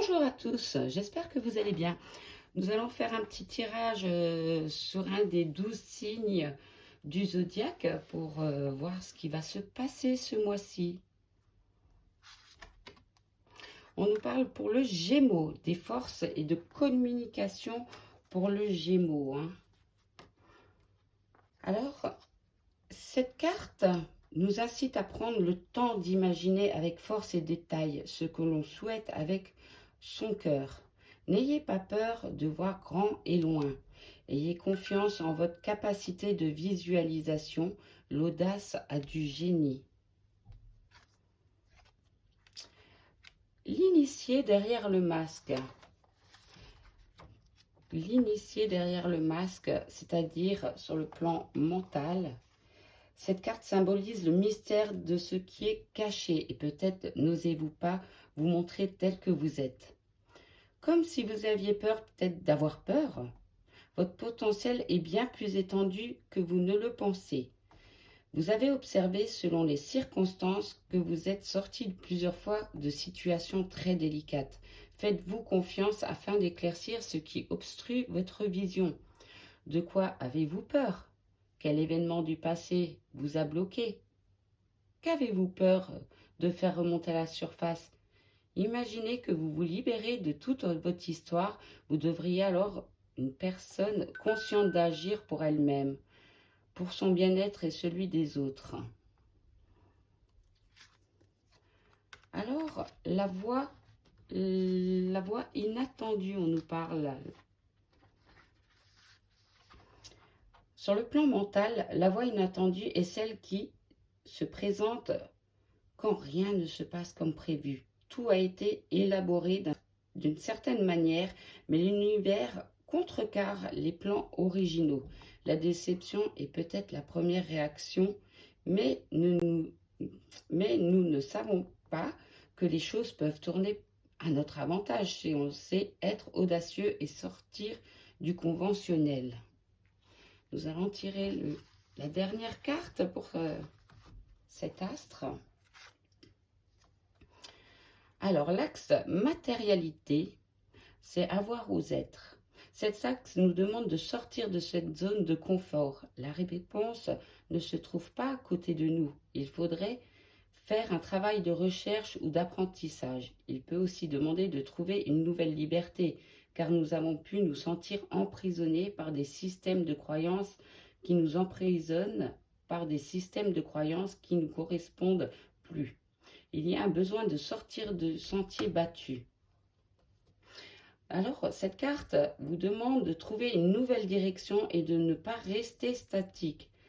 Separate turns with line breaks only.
Bonjour à tous, j'espère que vous allez bien. Nous allons faire un petit tirage sur un des 12 signes du zodiaque pour voir ce qui va se passer ce mois-ci. On nous parle pour le Gémeaux, des forces et de communication pour le Gémeaux. Alors, cette carte nous incite à prendre le temps d'imaginer avec force et détail ce que l'on souhaite avec son cœur. N'ayez pas peur de voir grand et loin. Ayez confiance en votre capacité de visualisation. L'audace a du génie. L'initié derrière le masque. L'initié derrière le masque, c'est-à-dire sur le plan mental. Cette carte symbolise le mystère de ce qui est caché et peut-être n'osez-vous pas vous montrer tel que vous êtes. Comme si vous aviez peur peut-être d'avoir peur. Votre potentiel est bien plus étendu que vous ne le pensez. Vous avez observé selon les circonstances que vous êtes sorti plusieurs fois de situations très délicates. Faites-vous confiance afin d'éclaircir ce qui obstrue votre vision. De quoi avez-vous peur ? Quel événement du passé vous a bloqué? Qu'avez-vous peur de faire remonter à la surface? Imaginez que vous vous libérez de toute votre histoire. Vous devriez alors une personne consciente d'agir pour elle-même, pour son bien-être et celui des autres. Alors, la voix inattendue, on nous parle. Sur le plan mental, la voix inattendue est celle qui se présente quand rien ne se passe comme prévu. Tout a été élaboré d'une certaine manière, mais l'univers contrecarre les plans originaux. La déception est peut-être la première réaction, mais nous ne savons pas que les choses peuvent tourner à notre avantage si on sait être audacieux et sortir du conventionnel. Nous allons tirer la dernière carte pour cet astre. Alors, l'axe matérialité, c'est avoir aux êtres. Cet axe nous demande de sortir de cette zone de confort. La réponse ne se trouve pas à côté de nous. Il faudrait faire un travail de recherche ou d'apprentissage. Il peut aussi demander de trouver une nouvelle liberté, car nous avons pu nous sentir emprisonnés par des systèmes de croyances qui nous emprisonnent, par des systèmes de croyances qui ne nous correspondent plus. Il y a un besoin de sortir de sentiers battus. Alors, cette carte vous demande de trouver une nouvelle direction et de ne pas rester statique.